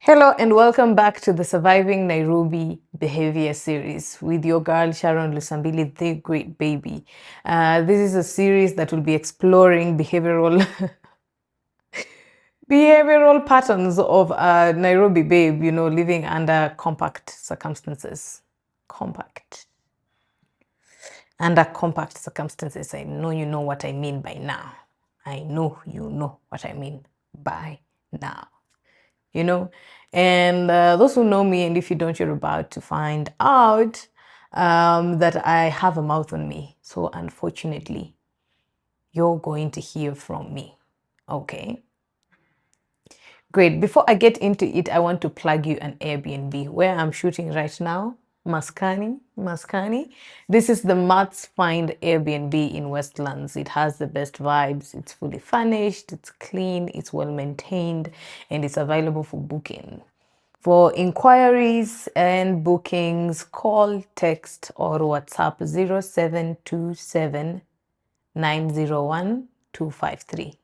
Hello and welcome back to the Surviving Nairobi Behavior series with your girl Sharon Lusambili, the great baby. This is a series that will be exploring behavioral patterns of Nairobi babe, living under compact circumstances. Under compact circumstances. I know you know what I mean by now. I know you know what I mean by now. And those who know me, and if you don't, you're about to find out that I have a mouth on me. So unfortunately, you're going to hear from me. Okay. Great. Before I get into it, I want to plug you an Airbnb where I'm shooting right now. Maskani. This is the Matt's Find Airbnb in Westlands. It has the best vibes. It's fully furnished, it's clean, it's well maintained, and it's available for booking. For inquiries and bookings, call, text, or WhatsApp 0727 901 253.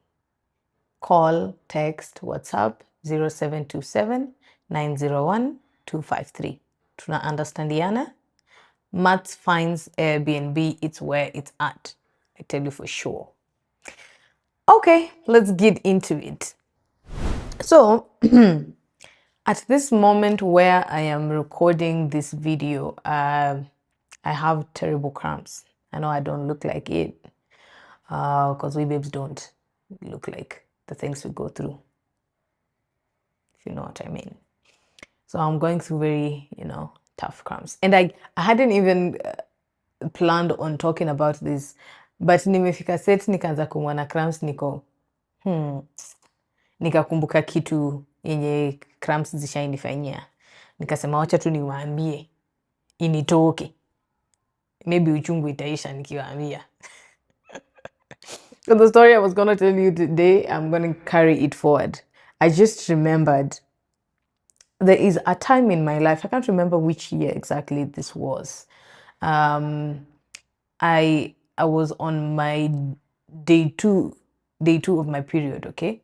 Call, text, WhatsApp 0727 901 253. Tuna understandiana? Matt finds Airbnb, it's where it's at. I tell you for sure. Okay, let's get into it. So, at this moment where I am recording this video, I have terrible cramps. I know I don't look like it because we babes don't look like the things we go through, if you know what I mean. So I'm going through very, tough cramps. And I hadn't even planned on talking about this, but nimefika set nikaanza kuumwa na cramps, nikakumbuka kitu yenye cramps zishainifanyia. Nikasema wacha tu niwaambie initoke. Maybe uchungu itaisha nikiwaambia. So the story I was going to tell you today, I'm going to carry it forward. I just remembered there is a time in my life, I can't remember which year exactly this was. I was on my day two of my period, okay?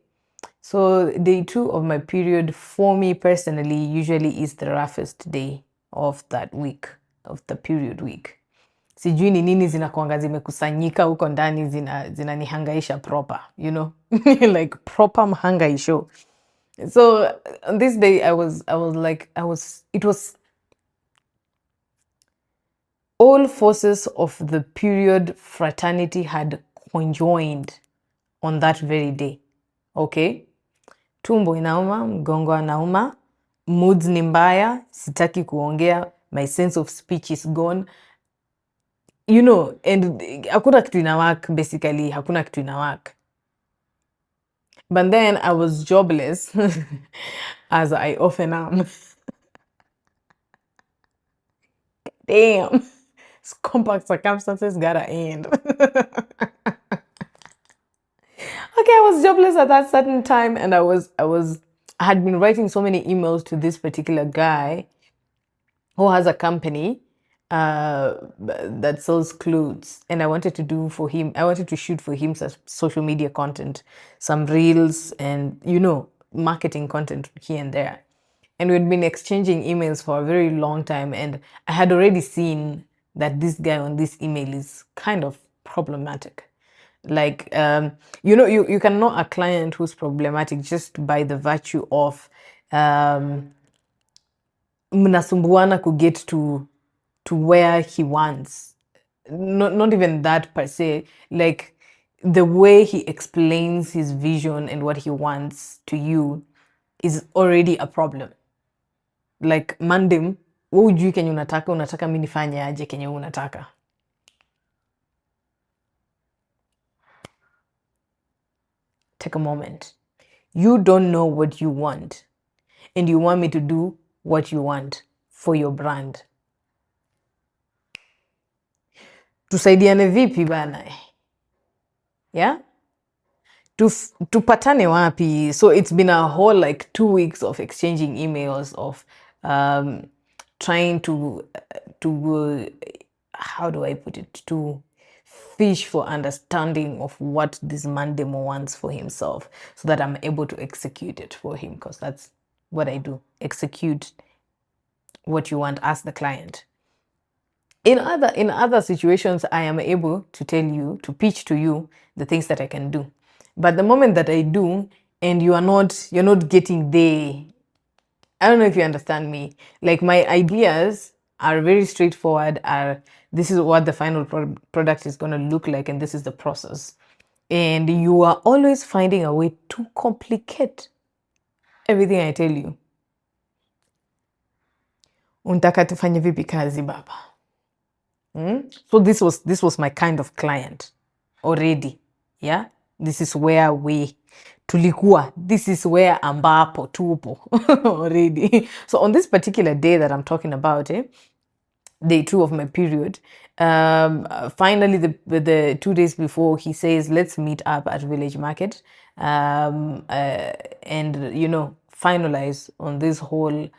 So day 2 of my period for me personally usually is the roughest day of that week, of the period week. Sijui ni nini zinakuanga zimekusanyika huko ndani zinanihangaisha proper, like proper mhangaisho. So on this day it was all forces of the period fraternity had conjoined on that very day. Okay? Tumbo inauma, mgongo anauma, moods ni mbaya, sitaki kuongea, my sense of speech is gone. And hakuna kitu ina work, basically, hakuna kitu ina work. But then I was jobless, as I often am. Damn, compact circumstances gotta end. Okay, I was jobless at that certain time, and I had been writing so many emails to this particular guy who has a company that sells clothes, and I wanted to shoot for him some social media content, some reels, and marketing content here and there. And we'd been exchanging emails for a very long time, and I had already seen that this guy on this email is kind of problematic. Like, you can know a client who's problematic just by the virtue of mnasumbuana ku get to where he wants. Not even that per se, like the way he explains his vision and what he wants to you is already a problem. Like, mandem, wewe hujui kenye unataka mimi nifanye aje kenye unataka. Take a moment. You don't know what you want, and you want me to do what you want for your brand. Tusaidiane vipi bana? Yeah? Tupatane wapi? So it's been a whole 2 weeks of exchanging emails, of trying to how do I put it, to fish for understanding of what this man demo wants for himself, so that I'm able to execute it for him, because that's what I do. Execute what you want as the client. In other situations, I am able to tell you, to pitch to you the things that I can do. But the moment that I do and you're not getting there, I don't know if you understand me. Like, my ideas are very straightforward. This is what the final product is going to look like, and this is the process. And you are always finding a way to complicate everything I tell you. Unataka tufanye vipi kazi baba? So this was my kind of client already. Yeah, this is where tulikuwa. This is where ambapo tupo already. So on this particular day that I'm talking about, day 2 of my period, finally the 2 days before, he says, let's meet up at Village Market, and finalize on this whole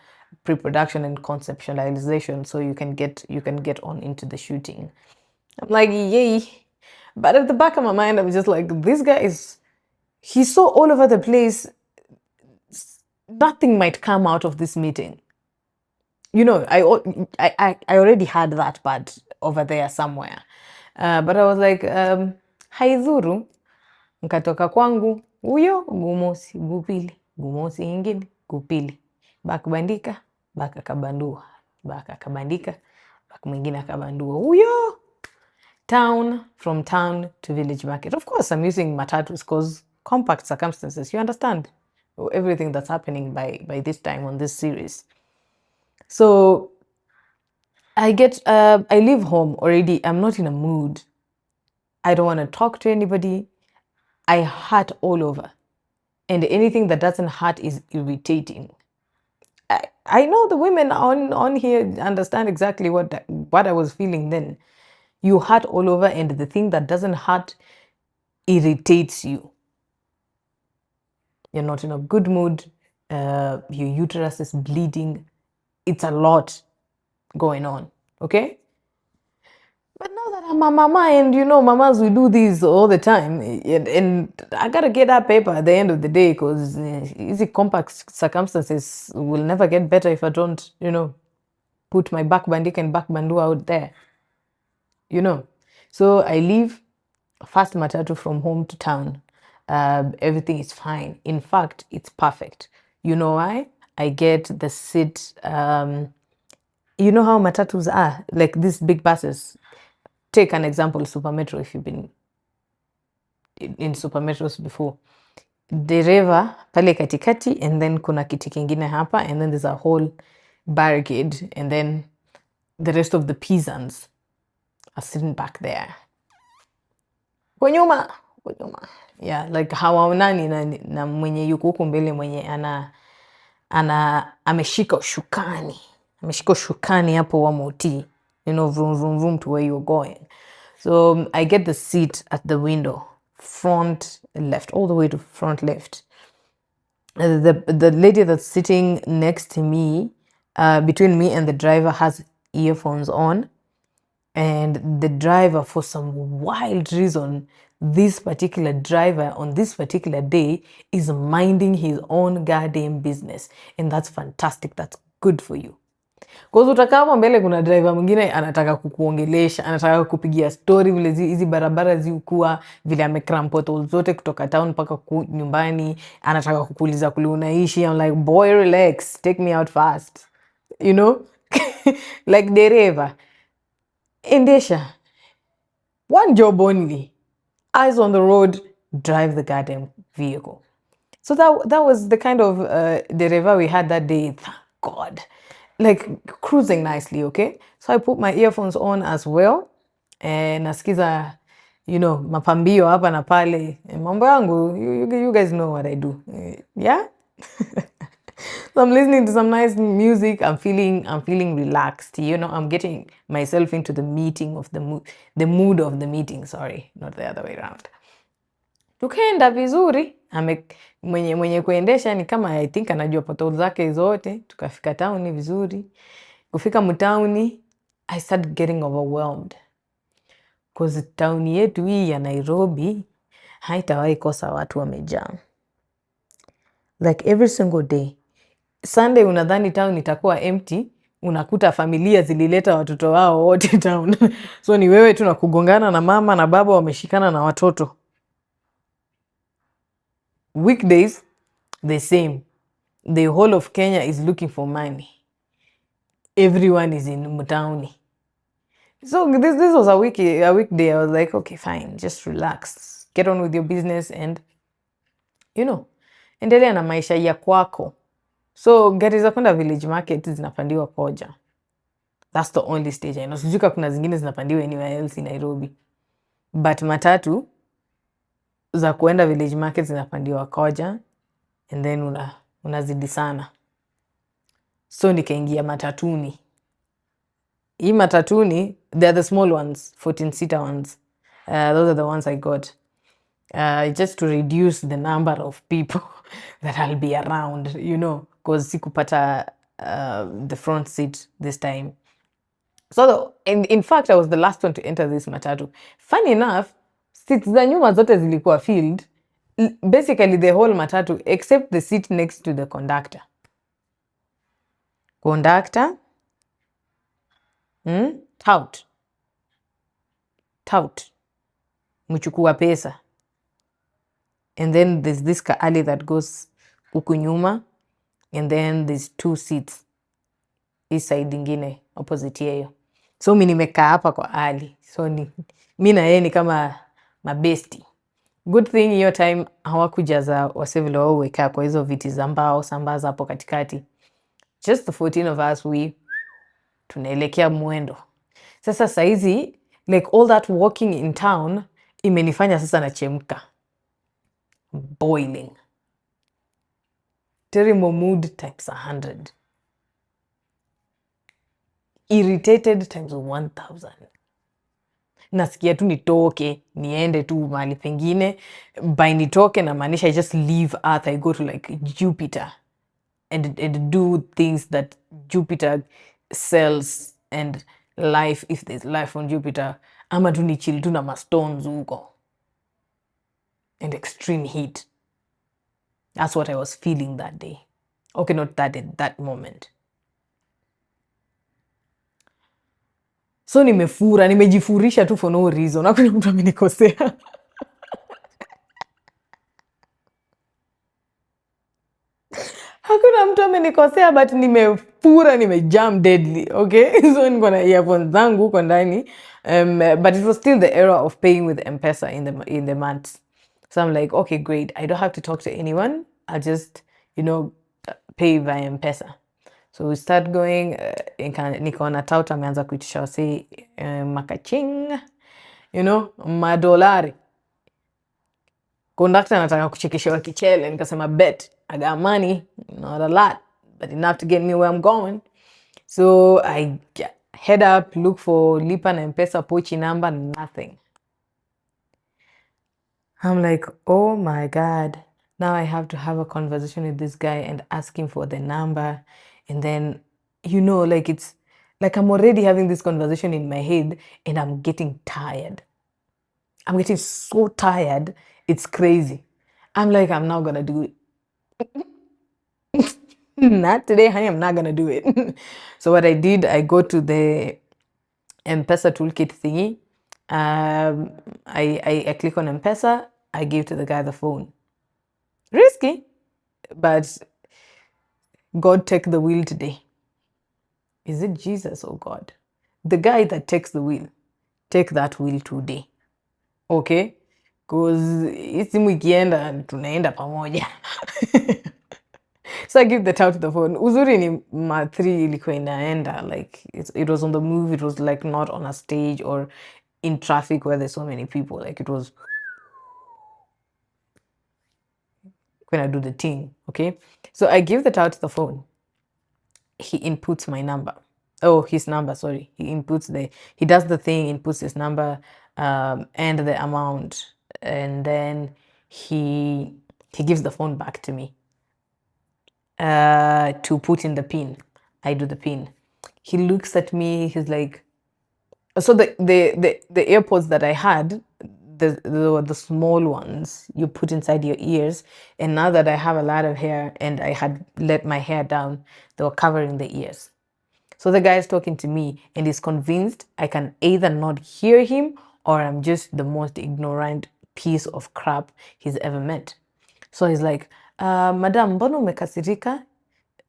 pre-production and conceptualization, so you can get on into the shooting. I'm like, yay. But at the back of my mind, I was just like, this guy he's so all over the place. Nothing might come out of this meeting. I already had that part over there somewhere. But I was like, haidhuru, nkatoka kwangu, huyo gumosi, gupili, gumosi ingine, gupili. Bakbandika, bakakabandua, bakakabandika, bak mwingine akabandua, huyo. From town to Village Market. Of course, I'm using matatus because compact circumstances. You understand everything that's happening by this time on this series. So I leave home already. I'm not in a mood. I don't want to talk to anybody. I hurt all over. And anything that doesn't hurt is irritating. I know the women on here understand exactly what I was feeling then. You hurt all over, and the thing that doesn't hurt irritates you. You're not in a good mood. Your uterus is bleeding. It's a lot going on, okay? But now that I'm a mama, and mamas, we do this all the time, and I gotta get that paper at the end of the day, because easy compact circumstances will never get better if I don't, put my bakbandik and bakbandu out there, So I leave fast matatu from home to town. Everything is fine. In fact, it's perfect. You know why? I get the seat. You know how matatus are, like these big buses. Take an example, Super Metro, if you've been in Super Metros before. Dereva pale katikati, and then kuna kiti kingine hapa, and then there's a whole barricade, and then the rest of the peasants are sitting back there. Kwa nyuma. Yeah, like hawaonani na mwenye yuko huko mbele, mwenye ameshika ushukani hapo wa moti, vroom vroom vroom to where you're going. So I get the seat at the window, front left, all the way to front left. The lady that's sitting next to me, between me and the driver, has earphones on. And the driver, for some wild reason, this particular driver on this particular day is minding his own goddamn business. And that's fantastic. That's good for you. Because utakapo mbele kuna driver mwingine anataka kukuongelesha, anataka kupigia story vile hizi barabara zikuwa, vile amecram potholes zote kutoka town mpaka nyumbani, anataka kukuuliza kule unaishi. I'm like, boy, relax, take me out fast. Like dereva. Endesha. One job only. Eyes on the road, drive the goddamn vehicle. So that was the kind of dereva we had that day. Thank God. Like, cruising nicely, okay? So I put my earphones on as well. And nasikiza, mapambio hapa na pale. Mambo yangu, you guys know what I do. Yeah? So I'm listening to some nice music. I'm feeling relaxed. I'm getting myself into the meeting of the mood of the meeting. Sorry, not the other way around. Tukaenda vizuri. Mwenye kuendesha ni kama I think anajua potholes zake zote. Tukafika town vizuri. Kufika mtauni, I started getting overwhelmed. Because town yetu hii ya Nairobi haitawahi kosa watu wamejaa. Like every single day, Sunday unadhani town itakuwa empty, unakuta familia zilileta watoto wao wote town. So ni wewe tu na kugongana na mama na baba wameshikana na watoto. Weekdays the same. The whole of Kenya is looking for money. Everyone is in Mutauni. So this was a weekday. I was like, okay, fine, just relax, get on with your business and endelea na maisha ya kwako. So gari za kwenda village market zinapandiwa Koja. That's the only stage I know. Sijui kuna zingine zinapandiwa anywhere else in Nairobi. But matatu za kuenda village market zinapandiwa Koja and then unazidi sana. So nikaingia matatuni. Hii matatuni, they're the small ones, 14-seater ones. Those are the ones I got. Just to reduce the number of people that I'll be around, because sikupata the front seat this time. So in fact, I was the last one to enter this matatu. Funny enough, seats za nyuma zote zilikuwa filled. Basically the whole matatu except the seat next to the conductor. Conductor, tout, mchukua pesa. And then there's this alley that goes huku nyuma, and then there's 2 seats this side ingine opposite yeyo. So mimi nimekaa hapa kwa alley. So mimi na yeye ni kama mabesti. Good thing hiyo time hawakujaza wasevile wao weka kwa hizo viti za mbao sambaza hapo katikati. Just the 14 of us, tunaelekea mwendo. Sasa saizi, like all that walking in town, imenifanya sasa nachemka. Boiling. Terrible mood times 100. Irritated times 1000. Nasikia tu nitoke, niende tu mahali pengine. By nitoke na maanisha I just leave Earth, I go to like Jupiter and do things that Jupiter sells and life, if there's life on Jupiter. Ama tu ni chill tu na stones huko. And extreme heat. That's what I was feeling that day. Okay, not that day, that moment. So nimejifurisha tu for no reason. Hakuna mtu amenikosea. Hakuna mtu amenikosea, but nimejam deadly, okay? So niko na earphones zangu huko ndani. But it was still the era of paying with M-Pesa in the months. So I'm like, okay, great. I don't have to talk to anyone. I'll just, pay via M-Pesa. So we start going, nikaona tauta ameanza kuitisha wasi makaching, madolari. Conductor anataka kuchekeshewa kichele, nikasema bet, I got money, not a lot, but enough to get me where I'm going. So I head up, look for lipa na M-Pesa pochi number, nothing. I'm like, oh my God. Now I have to have a conversation with this guy and ask him for the number. And then, like it's like I'm already having this conversation in my head and I'm getting tired. I'm getting so tired. It's crazy. I'm like, I'm not going to do it. Not today, honey, I'm not going to do it. So what I did, I go to the M-Pesa toolkit thingy. I click on M-Pesa. I give to the guy the phone. Risky, but God take the wheel today. Is it Jesus or God? The guy that takes the wheel, take that wheel today. Okay? Because it's ikienda tunaenda pamoja. So I give the tout the phone. Uzuri ni ma3 ilikuwa inaenda. Like it was on the move. It was like not on a stage or in traffic where there's so many people. Like it was when I do the thing. Okay? So I give the tout the phone. He inputs my number. Oh, his number, sorry. He does the thing, inputs his number and the amount. And then he gives the phone back to me to put in the pin. I do the pin. He looks at me, he's like, so the AirPods that I had, the small ones you put inside your ears. And now that I have a lot of hair and I had let my hair down, they were covering the ears. So the guy is talking to me and he's convinced I can either not hear him or I'm just the most ignorant piece of crap he's ever met. So he's like, madam, mbona umekasirika?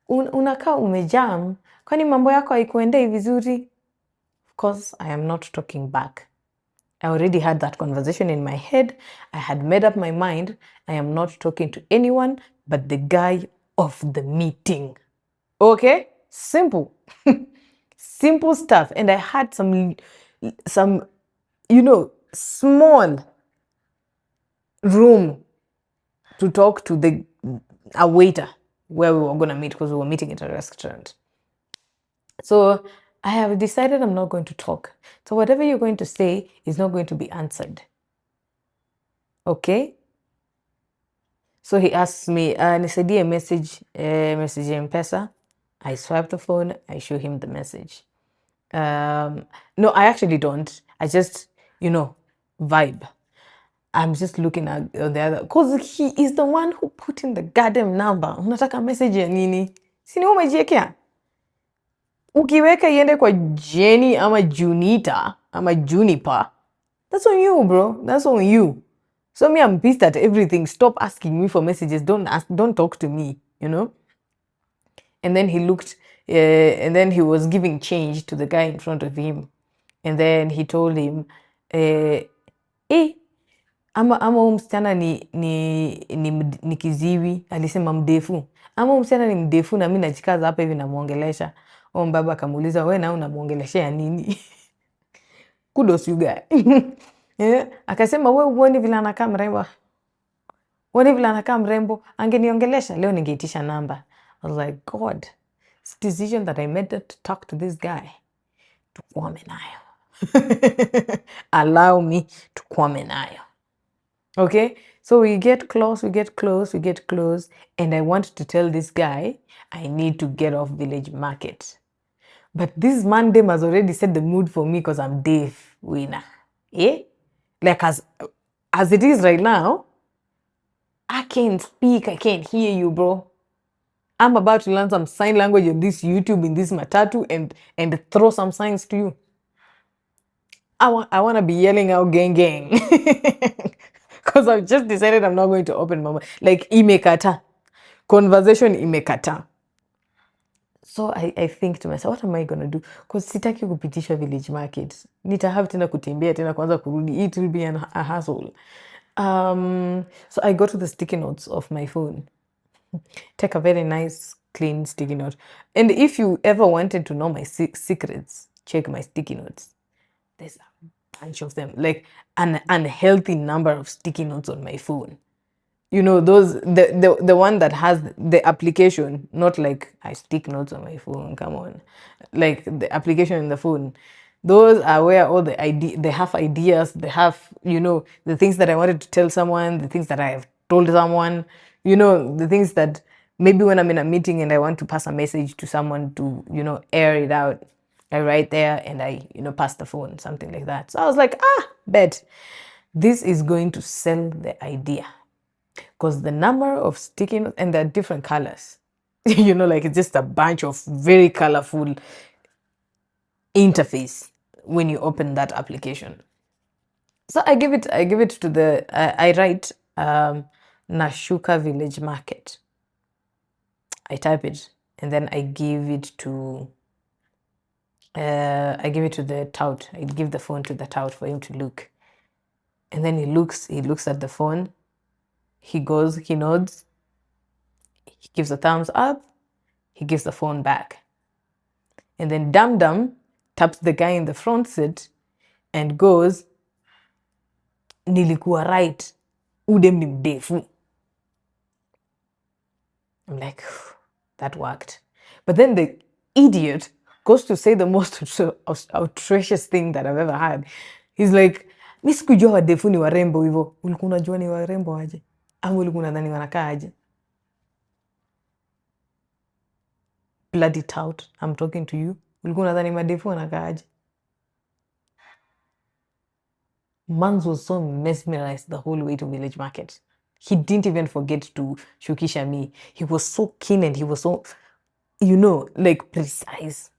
Unakaa umejam? Kwani mambo yako haikuendei vizuri? Of course, I am not talking back. I already had that conversation in my head. I had made up my mind. I am not talking to anyone but the guy of the meeting. Okay? Simple. Simple stuff. And I had some, small room to talk to a waiter where we were going to meet because we were meeting at a restaurant. So I have decided I'm not going to talk. So whatever you're going to say is not going to be answered. Okay? So he asks me, nisaidie a message ya M-Pesa. I swipe the phone, I show him the message. No, I actually don't. I just, vibe. I'm just looking at the other, because he is the one who put in the goddamn number. Unataka message ya nini? Sini umejiekea? Ukiweka iende kwa Jenny ama Junita ama Juniper, that's on you, bro. That's on you. So me, I'm pissed at everything. Stop asking me for messages. Don't talk to me, And then he looked, and then he was giving change to the guy in front of him. And then he told him, ama huyu msichana ni kiziwi, alisema mdefu. Ama huyu msichana ni mdefu na mimi najikaza hapa hivi namuongelesha. Mbaba akamuuliza, wewe na unamuongeleshea nini? Kudos you guy. Akasema, wewe uone vile anakaa mrembo. Uone vile anakaa mrembo, angeniongelesha leo ningeitisha namba. I was like, God, it's a decision that I made to talk to this guy. Tukwame nayo. Allow me to kwame nayo. Okay, so we get close, and I want to tell this guy I need to get off Village Market. But this Monday has already set the mood for me because I'm deaf, winner. Like as it is right now, I can't speak, I can't hear you, bro. I'm about to learn some sign language on this YouTube, in this matatu, and throw some signs to you. I want to be yelling out gang gang. Because I've just decided I'm not going to open my mouth. Like, imekata. Conversation imekata. So I think to myself, what am I going to do? Because sitaki kupitisha Village Market. Nitahave tena kutembea tena kwanza kurudi. It will be a hassle. So I go to the sticky notes of my phone. Take a very nice, clean sticky note. And if you ever wanted to know my secrets, check my sticky notes. There's a bunch of them, like an unhealthy number of sticky notes on my phone. Those the one that has the application, not like I stick notes on my phone. Come on, like the application in the phone. Those are where all they have ideas. They have the things that I wanted to tell someone, the things that I have told someone. The things that maybe when I'm in a meeting and I want to pass a message to someone to air it out. I write there and I, pass the phone, something like that. So I was like, bet this is going to sell the idea. Because the number of sticky notes, and they're different colors. Like it's just a bunch of very colorful interface when you open that application. So I give it to I write Nashuka Village Market. I type it and then I give it to the tout. I give the phone to the tout for him to look. And then he looks at the phone. He goes, he nods. He gives a thumbs up. He gives the phone back. And then Dum Dum taps the guy in the front seat and goes, nilikuwa right. Udem ni mdefu. I'm like, that worked. But then the idiot goes to say the most outrageous thing that I've ever had. He's like, mi sikujua wadefu ni warembo hivyo. Ulikuwa unajua ni warembo aje? Ama ulikuwa unadhani wanakaa aje? Bloody tout, I'm talking to you. Ulikuwa unadhani madefu wanakaa aje? Mans was so mesmerized the whole way to village market. He didn't even forget to shukisha me. He was so keen and he was so, like precise.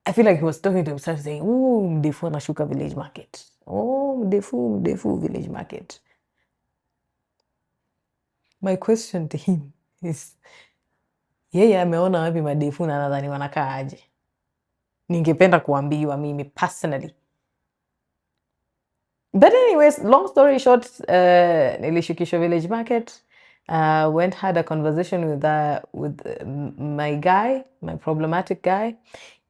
I feel like he was talking to himself saying, oh, mdefu anashuka village market. Oh, mdefu village market. My question to him is, yeye ameona wapi madefu na nadhani wanakaa aje? Ningependa kuambiwa mimi personally. But anyways, long story short, nilishukishwa village market. Went had a conversation with my guy, my problematic guy,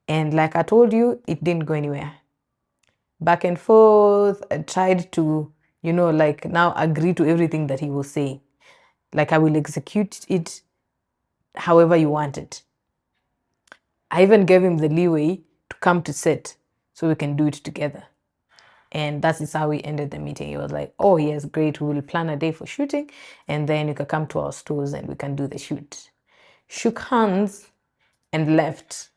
and like I told you, it didn't go anywhere. Back and forth, I tried to, like now agree to everything that he was saying. Like I will execute it however you want it. I even gave him the leeway to come to set so we can do it together. And that is how we ended the meeting. He was like, oh, yes, great. We will plan a day for shooting. And then you can come to our stores and we can do the shoot. Shook hands and left.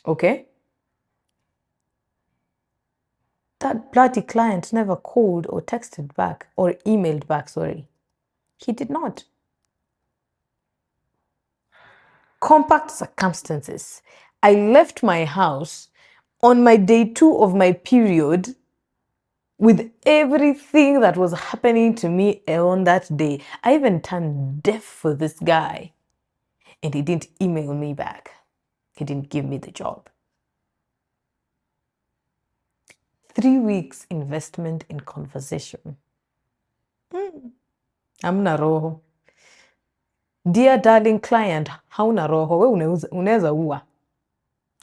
Okay? That bloody client never called or texted back or emailed back, sorry. He did not. Compact circumstances. I left my house on my day 2 of my period with everything that was happening to me on that day. I even turned deaf for this guy. And he didn't email me back. He didn't give me the job. 3 weeks investment in conversation. Hamna roho. Dear darling client, hauna roho. We unaweza ua.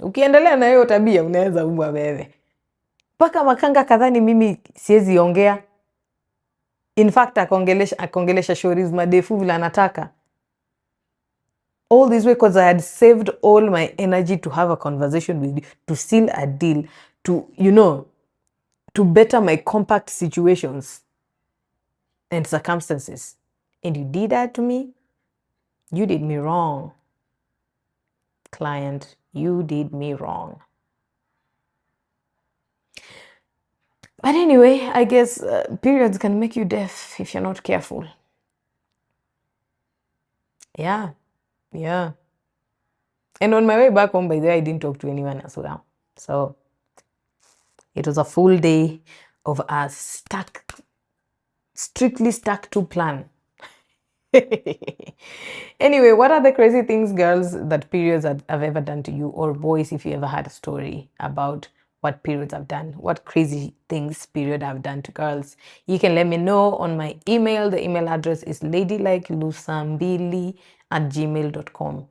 Ukiendelea na hiyo tabia unaweza ua wewe. Paka makanga kadhani mimi siwezi ongea. In fact, akongelesha stories madefu vile anataka. All this way because I had saved all my energy to have a conversation with you, to seal a deal, to, to better my compact situations and circumstances. And you did that to me? You did me wrong. Client, you did me wrong. But anyway, I guess periods can make you deaf if you're not careful. Yeah. And on my way back home, by the way, I didn't talk to anyone as well. So it was a full day of us strictly stuck to plan. Anyway, what are the crazy things, girls, that periods have ever done to you? Or boys, if you ever had a story about what periods have done, what crazy things period have done to girls, you can let me know on my email. The email address is ladylikelusambili@gmail.com.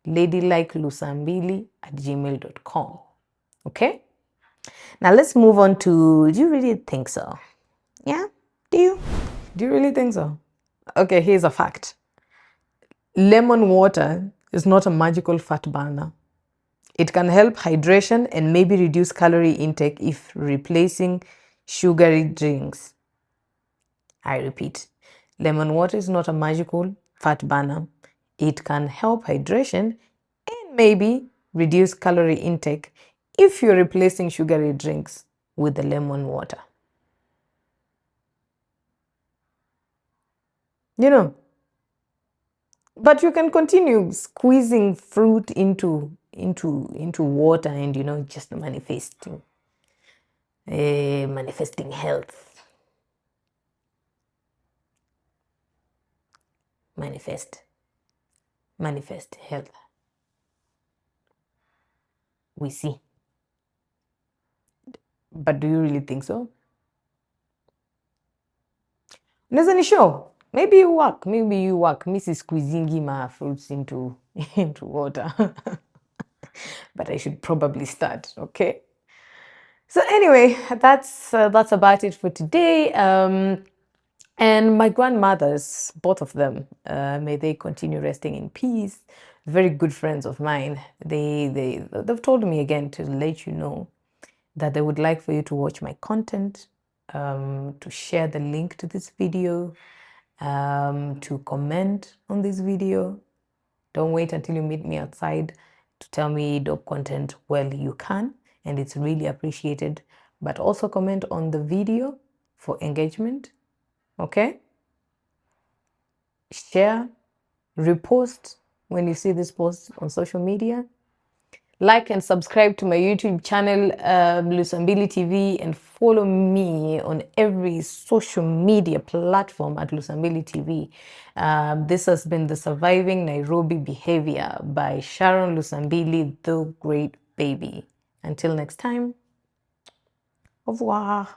ladylikelusambili@gmail.com. Okay? Now let's move on to, do you really think so? Yeah? Do you really think so? Okay, here's a fact. Lemon water is not a magical fat burner. It can help hydration and maybe reduce calorie intake if replacing sugary drinks. I repeat, lemon water is not a magical fat burner. It can help hydration and maybe reduce calorie intake if you're replacing sugary drinks with the lemon water. But you can continue squeezing fruit into water and just manifesting health. Manifest health. We see. But do you really think so? Unaweza ni show. Maybe you work. Mrs. Squeezing my fruits into water. But I should probably start, okay? So anyway, that's about it for today. And my grandmothers, both of them, may they continue resting in peace. Very good friends of mine. They've told me again to let you know that they would like for you to watch my content, to share the link to this video, to comment on this video. Don't wait until you meet me outside to tell me dope content. Well, you can, and it's really appreciated. but also comment on the video for engagement. Okay? Share, repost when you see this post on social media. Like and subscribe to my YouTube channel, Lusambili TV, and follow me on every social media platform at Lusambili TV. This has been the Surviving Nairobi Behavior by Sharon Lusambili, the great baby. Until next time, au revoir.